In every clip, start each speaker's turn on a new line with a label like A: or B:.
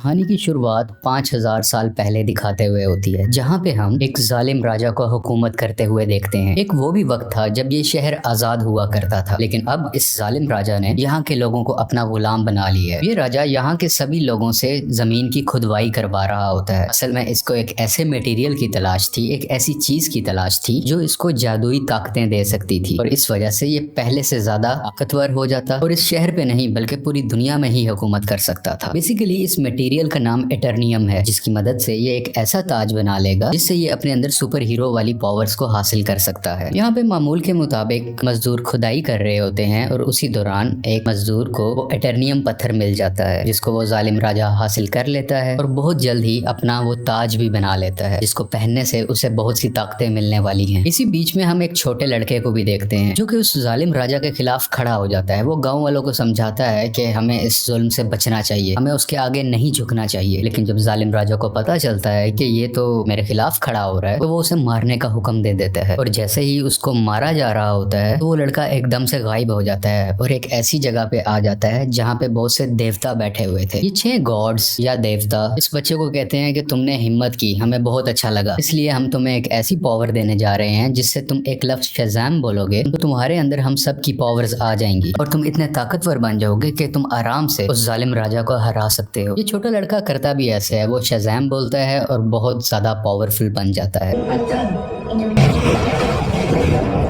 A: कहानी की शुरुआत 5000 साल पहले दिखाते हुए होती है, जहाँ पे हम एक जालिम राजा को हुकूमत करते हुए देखते हैं। एक वो भी वक्त था जब ये शहर आजाद हुआ करता था, लेकिन अब इस जालिम राजा ने यहाँ के लोगों को अपना गुलाम बना लिया है। ये राजा यहाँ के सभी लोगों से जमीन की खुदवाई करवा रहा होता है। असल में इसको एक ऐसे मटेरियल की तलाश थी, एक ऐसी चीज की तलाश थी जो इसको जादुई ताकतें दे सकती थी, और इस वजह से ये पहले से ज्यादा ताकतवर हो जाता और इस शहर पे नहीं बल्कि पूरी दुनिया में ही हुकूमत कर सकता था। बेसिकली इस मटेरियल का नाम एटर्नियम है, जिसकी मदद से ये एक ऐसा ताज बना लेगा जिससे ये अपने अंदर सुपर हीरो वाली पावर्स को हासिल कर सकता है। यहाँ पे मामूल के मुताबिक मजदूर खुदाई कर रहे होते हैं और उसी दौरान एक मजदूर को वो एटर्नियम पत्थर मिल जाता है, जिसको वो जालिम राजा हासिल कर लेता है और बहुत जल्द ही अपना वो ताज भी बना लेता है, जिसको पहनने से उसे बहुत सी ताकतें मिलने वाली हैं। इसी बीच में हम एक छोटे लड़के को भी देखते हैं जो कि उस जालिम राजा के खिलाफ खड़ा हो जाता है। वो गाँव वालों को समझाता है कि हमें इस जुल्म से बचना चाहिए, हमें उसके आगे नहीं झुकना चाहिए। लेकिन जब जालिम राजा को पता चलता है कि ये तो मेरे खिलाफ खड़ा हो रहा है, तो वो उसे मारने का हुक्म दे देता है। और जैसे ही उसको मारा जा रहा होता है तो वो लड़का एकदम से गायब हो जाता है और एक ऐसी जगह पे आ जाता है जहाँ पे बहुत से देवता बैठे हुए थे। ये 6 गॉड्स या देवता इस बच्चे को कहते हैं कि तुमने हिम्मत की, हमें बहुत अच्छा लगा, इसलिए हम तुम्हें एक ऐसी पावर देने जा रहे हैं जिससे तुम एक लफ्ज शज़ाम बोलोगे तो तुम्हारे अंदर हम सब की पावर्स आ जाएंगी और तुम इतने ताकतवर बन जाओगे कि तुम आराम से उस जालिम राजा को हरा सकते हो। ये छोटा लड़का करता भी ऐसे है, वो शज़ाम बोलता है और बहुत ज्यादा पावरफुल बन जाता है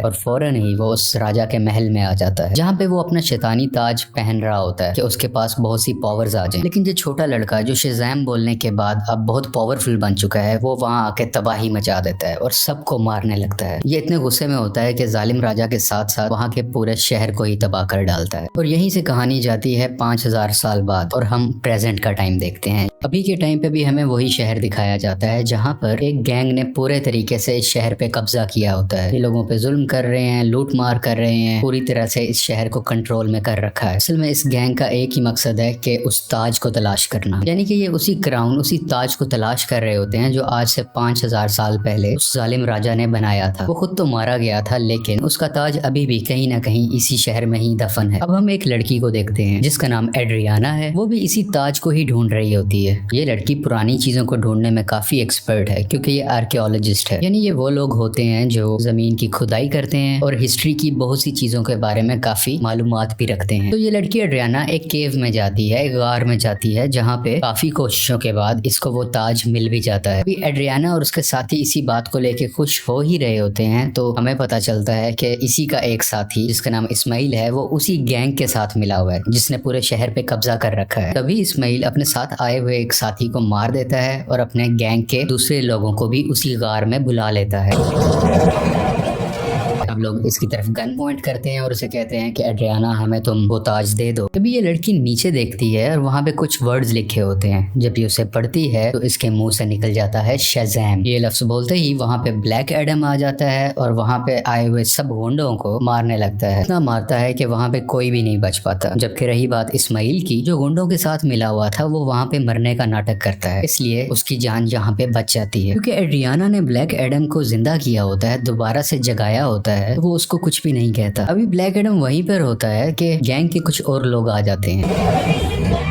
A: और फौरन ही वो उस राजा के महल में आ जाता है, जहाँ पे वो अपना शैतानी ताज पहन रहा होता है कि उसके पास बहुत सी पावर्स आ जाएं। लेकिन ये छोटा लड़का जो शज़ाम बोलने के बाद अब बहुत पावरफुल बन चुका है, वो वहाँ आके तबाही मचा देता है और सबको मारने लगता है। ये इतने गुस्से में होता है कि जालिम राजा के साथ साथ वहाँ के पूरे शहर को ही तबाह कर डालता है। और यहीं से कहानी जाती है 5000 साल बाद और हम प्रेजेंट का टाइम देखते हैं। अभी के टाइम पे भी हमें वही शहर दिखाया जाता है जहाँ पर एक गैंग ने पूरे तरीके से इस शहर पे कब्जा किया होता है। ये लोगों पे जुल्म कर रहे हैं, लूट मार कर रहे हैं, पूरी तरह से इस शहर को कंट्रोल में कर रखा है। असल में इस गैंग का एक ही मकसद है कि उस ताज को तलाश करना, यानी कि ये उसी क्राउन, उसी ताज को तलाश कर रहे होते हैं जो आज से 5000 साल पहले उस जालिम राजा ने बनाया था। वो खुद तो मारा गया था, लेकिन उसका ताज अभी भी कहीं ना कहीं इसी शहर में ही दफन है। अब हम एक लड़की को देखते हैं जिसका नाम एड्रियाना है। वो भी इसी ताज को ही ढूंढ रही होती है। ये लड़की पुरानी चीजों को ढूंढने में काफी एक्सपर्ट है, क्योंकि ये आर्कियोलॉजिस्ट है, यानी ये वो लोग होते हैं जो जमीन की खुदाई करते हैं और हिस्ट्री की बहुत सी चीजों के बारे में काफी मालूमात भी रखते हैं। तो ये लड़की एड्रियाना एक केव में जाती है, एक गार में जाती है, जहाँ पे काफी कोशिशों के बाद इसको वो ताज मिल भी जाता है। अभी एड्रियाना और उसके साथी इसी बात को लेके खुश हो ही रहे होते हैं तो हमें पता चलता है कि इसी का एक साथी जिसका नाम इस्माइल है, वो उसी गैंग के साथ मिला हुआ है जिसने पूरे शहर पे कब्जा कर रखा है। तभी इस्माइल अपने साथ आए हुए एक साथी को मार देता है और अपने गैंग के दूसरे लोगों को भी उसी गार में बुला लेता है। अब लोग इसकी तरफ गन पॉइंट करते हैं और उसे कहते हैं कि एड्रियाना हमें तुम वो ताज दे दो। तभी ये लड़की नीचे देखती है और वहाँ पे कुछ वर्ड्स लिखे होते हैं। जब ये उसे पढ़ती है तो इसके मुंह से निकल जाता है शज़ाम। ये लफ्ज बोलते ही वहाँ पे ब्लैक एडम आ जाता है और वहाँ पे आए हुए सब गुंडों को मारने लगता है। इतना मारता है कि वहाँ पे कोई भी नहीं बच पाता। जबकि रही बात इस्माइल की, जो गुंडों के साथ मिला हुआ था, वो वहाँ पे मरने का नाटक करता है, इसलिए उसकी जान यहाँ पे बच जाती है। क्योंकि एड्रियाना ने ब्लैक एडम को जिंदा किया होता है, दोबारा से जगाया होता है, वो उसको कुछ भी नहीं कहता। अभी ब्लैक एडम वहीं पर होता है कि गैंग के कुछ और लोग आ जाते हैं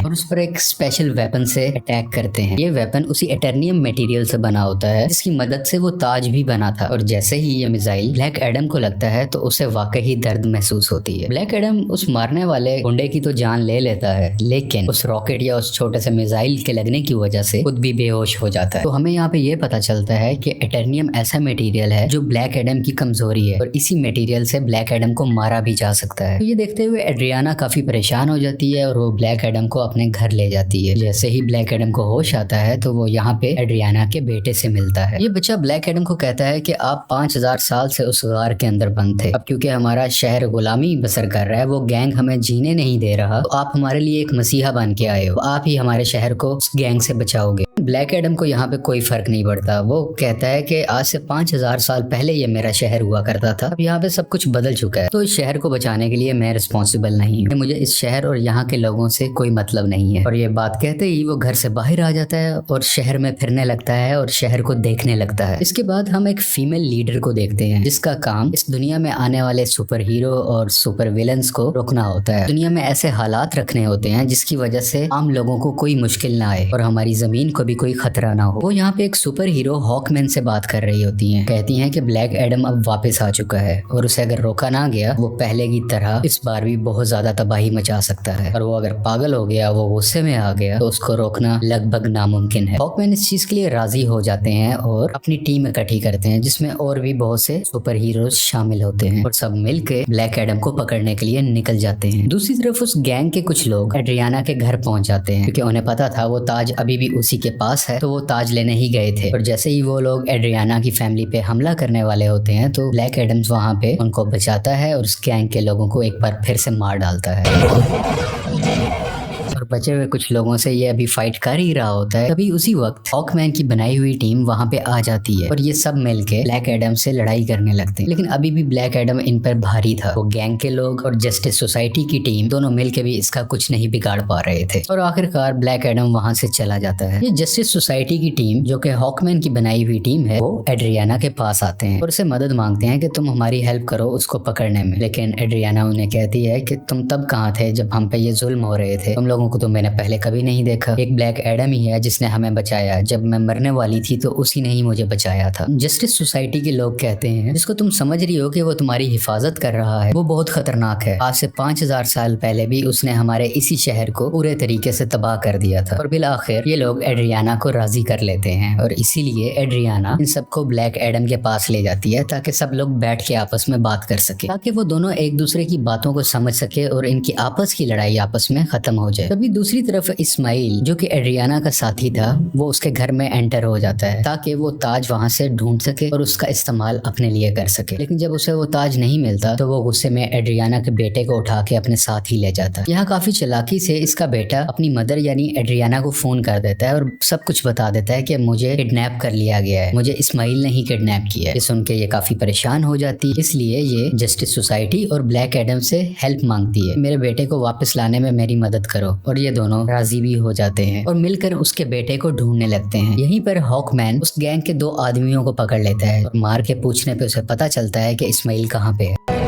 A: और उस पर एक स्पेशल वेपन से अटैक करते हैं। ये वेपन उसी एटर्नियम मटेरियल से बना होता है जिसकी मदद से वो ताज भी बना था। और जैसे ही ये मिसाइल ब्लैक एडम को लगता है तो उसे वाकई दर्द महसूस होती है। ब्लैक एडम उस मारने वाले गुंडे की तो जान ले लेता है, लेकिन उस रॉकेट या उस छोटे से मिसाइल के लगने की वजह से खुद भी बेहोश हो जाता है। तो हमें यहाँ पे ये पता चलता है कि एटर्नियम ऐसा मटेरियल है जो ब्लैक एडम की कमजोरी है और इसी मटेरियल से ब्लैक एडम को मारा भी जा सकता है। तो ये देखते हुए एड्रियाना काफी परेशान हो जाती है और वो ब्लैक एडम को अपने घर ले जाती है। जैसे ही ब्लैक एडम को होश आता है तो वो यहाँ पे एड्रियाना के बेटे से मिलता है। ये बच्चा ब्लैक एडम को कहता है कि आप 5000 साल से उस गार के अंदर बंद थे, अब क्योंकि हमारा शहर गुलामी बसर कर रहा है, वो गैंग हमें जीने नहीं दे रहा, तो आप हमारे लिए एक मसीहा बन के आए हो, आप ही हमारे शहर को उस गैंग से बचाओगे। ब्लैक एडम को यहाँ पे कोई फर्क नहीं पड़ता। वो कहता है कि आज से 5000 साल पहले ये मेरा शहर हुआ करता था, अब यहाँ पे सब कुछ बदल चुका है, तो इस शहर को बचाने के लिए मैं रिस्पॉन्सिबल नहीं हूँ। मुझे इस शहर और यहाँ के लोगों से कोई मतलब नहीं है। और ये बात कहते ही वो घर से बाहर आ जाता है और शहर में फिरने लगता है और शहर को देखने लगता है। इसके बाद हम एक फीमेल लीडर को देखते हैं जिसका काम इस दुनिया में आने वाले सुपर हीरो और सुपर विलन्स को रोकना होता है। दुनिया में ऐसे हालात रखने होते हैं जिसकी वजह से आम लोगों को कोई मुश्किल ना आए और हमारी जमीन को भी कोई खतरा ना हो। वो यहाँ पे एक सुपर हीरो हॉकमैन से बात कर रही होती हैं। कहती हैं कि ब्लैक एडम अब वापस आ चुका है और उसे अगर रोका ना गया वो पहले की तरह इस बार भी बहुत ज्यादा तबाही मचा सकता है, और वो अगर पागल हो गया, वो गुस्से में आ गया, तो उसको रोकना लगभग नामुमकिन है। हॉकमैन इस चीज के लिए राजी हो जाते हैं और अपनी टीम इकट्ठी करते हैं जिसमें और भी बहुत से सुपर हीरोज शामिल होते हैं और सब मिलकर ब्लैक एडम को पकड़ने के लिए निकल जाते हैं। दूसरी तरफ उस गैंग के कुछ लोग एड्रियाना के घर पहुंच जाते हैं क्योंकि उन्हें पता था वो ताज अभी भी उसी के पास है, तो वो ताज लेने ही गए थे। और जैसे ही वो लोग एड्रियाना की फैमिली पे हमला करने वाले होते हैं तो ब्लैक एडम्स वहां पे उनको बचाता है और उस गैंग के लोगों को एक बार फिर से मार डालता है। और बचे हुए कुछ लोगों से ये अभी फाइट कर ही रहा होता है, तभी उसी वक्त हॉकमैन की बनाई हुई टीम वहां पे आ जाती है और ये सब मिलके ब्लैक एडम से लड़ाई करने लगते हैं। लेकिन अभी भी ब्लैक एडम इन पर भारी था। वो गैंग के लोग और जस्टिस सोसाइटी की टीम दोनों मिलके भी इसका कुछ नहीं बिगाड़ पा रहे थे और आखिरकार ब्लैक एडम वहां से चला जाता है। ये जस्टिस सोसाइटी की टीम जो कि हॉकमैन की बनाई हुई टीम है, वो एड्रियाना के पास आते हैं और उसे मदद मांगते हैं कि तुम हमारी हेल्प करो उसको पकड़ने में। लेकिन एड्रियाना उन्हें कहती है कि तुम तब कहाँ थे जब हम पे ये जुल्म हो रहे थे, तुम लोगों को तो मैंने पहले कभी नहीं देखा। एक ब्लैक एडम ही है जिसने हमें बचाया, जब मैं मरने वाली थी तो उसी ने ही मुझे बचाया था। जस्टिस सोसाइटी के लोग कहते हैं जिसको तुम समझ रही हो कि वो तुम्हारी हिफाजत कर रहा है, वो बहुत खतरनाक है। आज से 5000 साल पहले भी उसने हमारे इसी शहर को पूरे तरीके से तबाह कर दिया था। और बिल आखिर ये लोग एड्रियाना को राजी कर लेते हैं और इसीलिए एड्रियाना इन सबको ब्लैक एडम के पास ले जाती है ताकि सब लोग बैठ के आपस में बात कर सके, ताकि वो दोनों एक दूसरे की बातों को समझ सके और इनकी आपस की लड़ाई आपस में खत्म हो जाए। तभी दूसरी तरफ इस्माइल जो कि एड्रियाना का साथी था, वो उसके घर में एंटर हो जाता है ताकि वो ताज वहां से ढूंढ सके और उसका इस्तेमाल अपने लिए कर सके। लेकिन जब उसे वो ताज नहीं मिलता तो वो गुस्से में एड्रियाना के बेटे को उठा के अपने साथ ही ले जाता है। यहाँ काफी चालाकी से इसका बेटा अपनी मदर यानी एड्रियाना को फोन कर देता है और सब कुछ बता देता है कि मुझे किडनैप कर लिया गया है, मुझे इस्माइल ने ही किडनैप किया है। ये सुन के ये काफी परेशान हो जाती है, इसलिए ये जस्टिस सोसाइटी और ब्लैक एडम से हेल्प मांगती है, मेरे बेटे को वापस लाने में मेरी मदद करो। और ये दोनों राजी भी हो जाते हैं और मिलकर उसके बेटे को ढूंढने लगते हैं। यहीं पर हॉकमैन उस गैंग के 2 आदमियों को पकड़ लेता है और मार के पूछने पे उसे पता चलता है कि इस्माइल कहाँ पे है।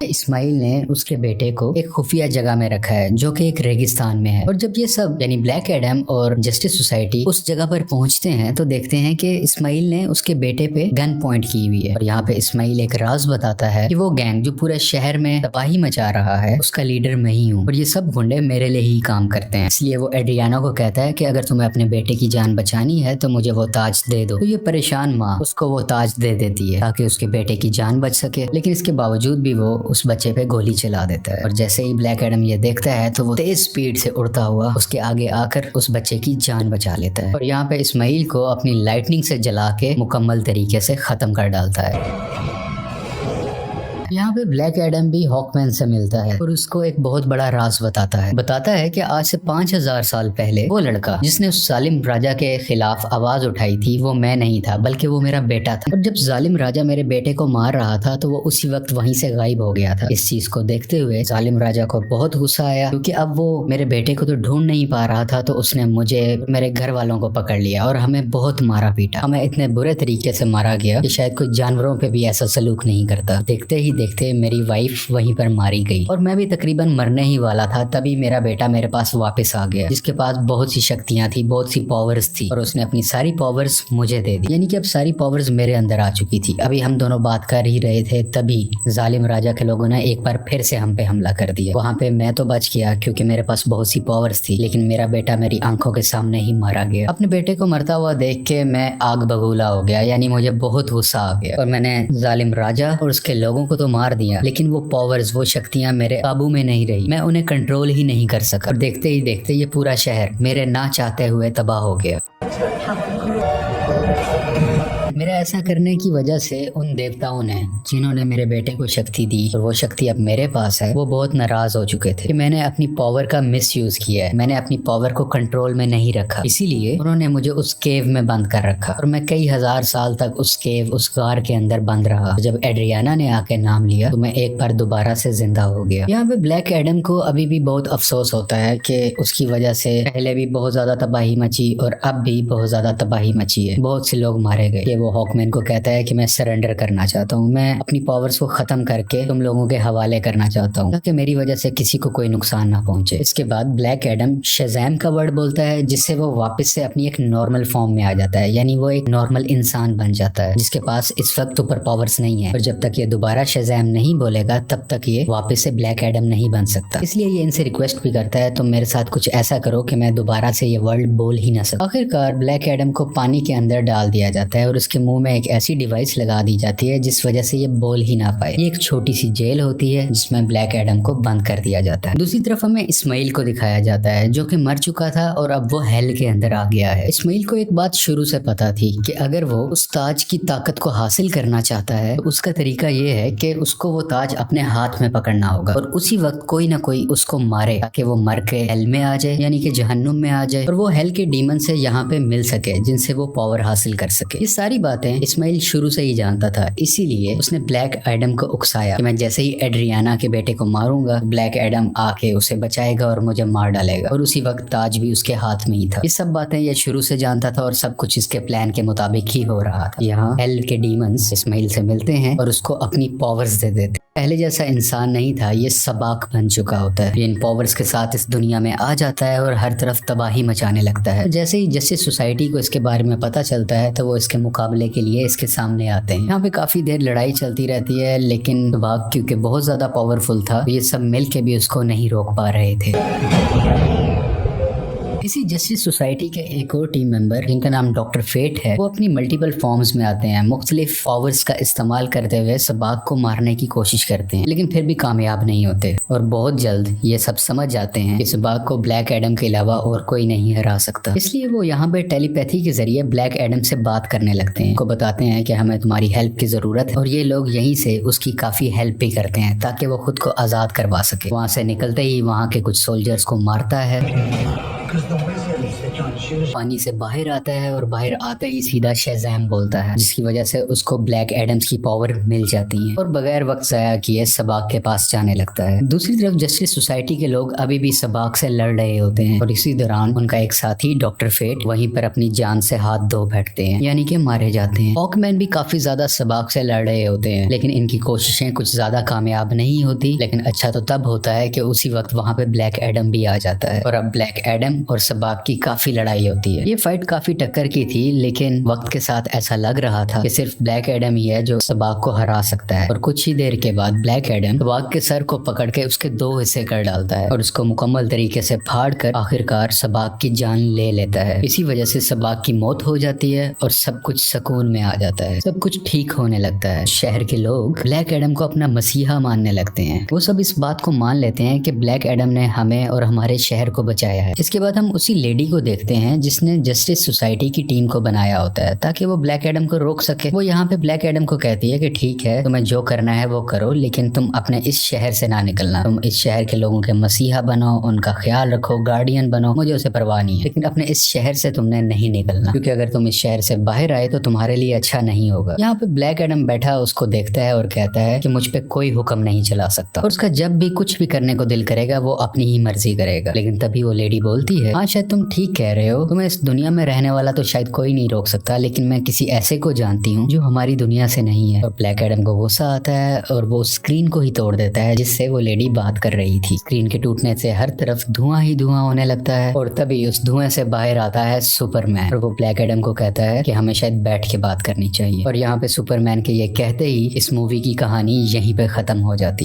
A: इस्माइल ने उसके बेटे को एक खुफिया जगह में रखा है जो कि एक रेगिस्तान में है। और जब ये सब यानी ब्लैक एडम और जस्टिस सोसाइटी उस जगह पर पहुंचते हैं तो देखते हैं कि इस्माइल ने उसके बेटे पे गन पॉइंट की हुई है। और यहाँ पे इस्माइल एक राज बताता है कि वो गैंग जो पूरे शहर में तबाही मचा रहा है उसका लीडर मैं ही हूँ और ये सब गुंडे मेरे लिए ही काम करते हैं। इसलिए वो एड्रियाना को कहता है कि अगर तुम्हें अपने बेटे की जान बचानी है तो मुझे वो ताज दे दो। तो ये परेशान माँ उसको वो ताज दे देती है ताकि उसके बेटे की जान बच सके, लेकिन इसके बावजूद भी वो उस बच्चे पे गोली चला देता है। और जैसे ही ब्लैक एडम ये देखता है तो वो तेज स्पीड से उड़ता हुआ उसके आगे आकर उस बच्चे की जान बचा लेता है और यहाँ पे इस्माइल को अपनी लाइटनिंग से जला के मुकम्मल तरीके से खत्म कर डालता है। यहाँ पे ब्लैक एडम भी हॉकमैन से मिलता है और उसको एक बहुत बड़ा राज बताता है कि आज से 5000 साल पहले वो लड़का जिसने उस जालिम राजा के खिलाफ आवाज उठाई थी वो मैं नहीं था बल्कि वो मेरा बेटा था। और जब जालिम राजा मेरे बेटे को मार रहा था तो वो उसी वक्त वहीं से गायब हो गया था। इस चीज को देखते हुए जालिम राजा को बहुत गुस्सा आया क्योंकि अब वो मेरे बेटे को तो ढूंढ नहीं पा रहा था, तो उसने मुझे मेरे घर वालों को पकड़ लिया और हमें बहुत मारा पीटा। हमें इतने बुरे तरीके से मारा गया कि शायद कोई जानवरों पे भी ऐसा सलूक नहीं करता। देखते ही देखते मेरी वाइफ वहीं पर मारी गई और मैं भी तकरीबन मरने ही वाला था, तभी मेरा बेटा मेरे पास वापस आ गया जिसके पास बहुत सी शक्तियां थी, बहुत सी पावर्स थी और उसने अपनी सारी पावर्स मुझे दे दी। यानी कि अब सारी पावर्स मेरे अंदर आ चुकी थी। अभी हम दोनों बात कर ही रहे थे तभी जालिम राजा के लोगों ने एक बार फिर से हम पे हमला कर दिया। वहाँ पे मैं तो बच गया क्योंकि मेरे पास बहुत सी पावर्स थी, लेकिन मेरा बेटा मेरी आंखों के सामने ही मारा गया। अपने बेटे को मरता हुआ देख के मैं आग बबूला हो गया, यानी मुझे बहुत गुस्सा आ गया और मैंने जालिम राजा और उसके लोगों को तो मार दिया, लेकिन वो पावर्स, वो शक्तियां मेरे काबू में नहीं रही। मैं उन्हें कंट्रोल ही नहीं कर सका और देखते ही देखते ये पूरा शहर मेरे ना चाहते हुए तबाह हो गया। मेरा ऐसा करने की वजह से उन देवताओं ने, जिन्होंने मेरे बेटे को शक्ति दी और वो शक्ति अब मेरे पास है, वो बहुत नाराज हो चुके थे कि मैंने अपनी पावर का मिसयूज किया है, मैंने अपनी पावर को कंट्रोल में नहीं रखा। इसीलिए उन्होंने मुझे उस केव में बंद कर रखा और मैं कई हजार साल तक उस केव, उस गार के अंदर बंद रहा। जब एड्रियाना ने आके नाम लिया तो मैं एक बार दोबारा से जिंदा हो गया। यहाँ पे ब्लैक एडम को अभी भी बहुत अफसोस होता है कि उसकी वजह से पहले भी बहुत ज्यादा तबाही मची और अब भी बहुत ज्यादा तबाही मची है, बहुत से लोग मारे गए। ये वो हॉकमैन को कहता है कि मैं सरेंडर करना चाहता हूँ, मैं अपनी पावर्स को खत्म करके तुम लोगों के हवाले करना चाहता हूँ ताकि मेरी वजह से किसी को कोई नुकसान ना पहुंचे। इसके बाद ब्लैक एडम शज़ैम का वर्ड बोलता है, जिससे वो वापस से अपनी एक नॉर्मल फॉर्म में आ जाता है, यानी वो एक नॉर्मल इंसान बन जाता है जिसके पास इस वक्त सुपर पावर्स नहीं है। और जब तक ये दोबारा शज़ैम नहीं बोलेगा तब तक ये वापस से ब्लैक एडम नहीं बन सकता। इसलिए ये इनसे रिक्वेस्ट भी करता है तुम मेरे साथ कुछ ऐसा करो कि मैं दोबारा से ये वर्ड बोल ही ना सकूं। आखिरकार ब्लैक एडम को पानी के अंदर डाल दिया जाता है और उसके मुंह में एक ऐसी डिवाइस लगा दी जाती है जिस वजह से ये बोल ही ना पाए। ये एक छोटी सी जेल होती है जिसमें ब्लैक एडम को बंद कर दिया जाता है। दूसरी तरफ हमें इस्माइल को दिखाया जाता है जो कि मर चुका था और अब वो हेल के अंदर आ गया है। इस्माइल को एक बात शुरू से पता थी कि अगर वो उस ताज की ताकत को हासिल करना चाहता है तो उसका तरीका ये है कि उसको वो ताज अपने हाथ में पकड़ना होगा और उसी वक्त कोई ना कोई उसको मारे ताकि वो मर के हेल में आ जाए, यानी कि जहन्नुम में आ जाए और वो हेल के डीमन से यहाँ पे मिल सके जिनसे वो पावर हासिल कर सके। ये सारी बातें इस्माइल शुरू से ही जानता था, इसीलिए उसने ब्लैक एडम को उकसाया कि मैं जैसे ही एड्रियाना के बेटे को मारूंगा ब्लैक एडम आके उसे बचाएगा और मुझे मार डालेगा। और उसी वक्त ताज भी उसके हाथ में ही था। ये सब बातें ये शुरू से जानता था और सब कुछ इसके प्लान के मुताबिक ही हो रहा था। यहाँ हेल के डीमंस इस्माइल से मिलते हैं और उसको अपनी पावर्स दे देते। पहले जैसा इंसान नहीं था, ये सबाक बन चुका होता है। ये इन पावर्स के साथ इस दुनिया में आ जाता है और हर तरफ तबाही मचाने लगता है। जैसे ही जस्टिस सोसाइटी को इसके बारे में पता चलता है तो वो इसके मुकाबले के लिए इसके सामने आते हैं। यहाँ पे काफी देर लड़ाई चलती रहती है, लेकिन सबाक क्योंकि बहुत ज्यादा पावरफुल था तो ये सब मिल के भी उसको नहीं रोक पा रहे थे। इसी जस्टिस सोसाइटी के एक और टीम मेंबर जिनका नाम डॉक्टर फेट है, वो अपनी मल्टीपल फॉर्म्स में आते हैं, मुख्तलिफ पावर्स का इस्तेमाल करते हुए सबाक को मारने की कोशिश करते हैं, लेकिन फिर भी कामयाब नहीं होते। और बहुत जल्द ये सब समझ जाते हैं कि सबाक को ब्लैक एडम के अलावा और कोई नहीं हरा सकता। इसलिए वो यहाँ पे टेलीपैथी के जरिए ब्लैक एडम से बात करने लगते हैं, को बताते हैं कि हमें तुम्हारी हेल्प की जरूरत है। और ये लोग यहीं से उसकी काफी हेल्प भी करते हैं ताकि वो खुद को आजाद करवा सके। वहाँ से निकलते ही वहाँ के कुछ सोल्जर्स को मारता है, पानी से बाहर आता है और बाहर आते ही सीधा शज़ैम बोलता है, जिसकी वजह से उसको ब्लैक एडम्स की पावर मिल जाती है और बगैर वक्त ज़ाया किए सबाक के पास जाने लगता है। दूसरी तरफ जस्टिस सोसाइटी के लोग अभी भी सबाक से लड़ रहे होते हैं और इसी दौरान उनका एक साथी डॉक्टर फेट वहीं पर अपनी जान से हाथ धो बैठते हैं, यानी कि मारे जाते हैं। हॉकमैन भी काफी ज्यादा सबाक से लड़ रहे होते हैं, लेकिन इनकी कोशिशें कुछ ज्यादा कामयाब नहीं होती। लेकिन अच्छा तो तब होता है कि उसी वक्त वहाँ पे ब्लैक एडम भी आ जाता है और अब ब्लैक एडम और सबाक की काफी लड़ाई होती है। ये फाइट काफी टक्कर की थी, लेकिन वक्त के साथ ऐसा लग रहा था कि सिर्फ ब्लैक एडम ही है जो सबाक को हरा सकता है। और कुछ ही देर के बाद ब्लैक एडम सबाक के सर को पकड़ के उसके 2 हिस्से कर डालता है और उसको मुकम्मल तरीके से फाड़ कर आखिरकार सबाक की जान ले लेता है। इसी वजह से सबाक की मौत हो जाती है और सब कुछ सुकून में आ जाता है, सब कुछ ठीक होने लगता है। शहर के लोग ब्लैक एडम को अपना मसीहा मानने लगते हैं। वो सब इस बात को मान लेते हैं कि ब्लैक एडम ने हमें और हमारे शहर को बचाया है। इसके बाद हम उसी लेडी को देखते हैं जिसने जस्टिस सोसाइटी की टीम को बनाया होता है ताकि वो ब्लैक एडम को रोक सके। वो यहाँ पे ब्लैक एडम को कहती है कि ठीक है, तुम्हें जो करना है वो करो, लेकिन तुम अपने इस शहर से ना निकलना। तुम इस शहर के लोगों के मसीहा बनो, उनका ख्याल रखो, गार्डियन बनो, मुझे उसे परवाह नहीं है, लेकिन अपने इस शहर से तुमने नहीं निकलना, क्योंकि अगर तुम इस शहर से बाहर आए तो तुम्हारे लिए अच्छा नहीं होगा। यहाँ पे ब्लैक एडम बैठा उसको देखता है और कहता है कि मुझ पे कोई हुक्म नहीं चला सकता और उसका जब भी कुछ भी करने को दिल करेगा वो अपनी ही मर्जी करेगा। लेकिन तभी वो लेडी बोलती है, हाँ शायद तुम ठीक कह रहे हो, तुम्हें इस दुनिया में रहने वाला तो शायद कोई नहीं रोक सकता, लेकिन मैं किसी ऐसे को जानती हूँ जो हमारी दुनिया से नहीं है। और ब्लैक एडम को गुस्सा आता है और वो स्क्रीन को ही तोड़ देता है जिससे वो लेडी बात कर रही थी। स्क्रीन के टूटने से हर तरफ धुआं ही धुआं होने लगता है और तभी उस धुएं से बाहर आता है सुपरमैन और वो ब्लैक एडम को कहता है कि हमें शायद बैठ के बात करनी चाहिए। और यहाँ पे सुपरमैन के ये कहते ही इस मूवी की कहानी यहीं पे खत्म हो जाती है।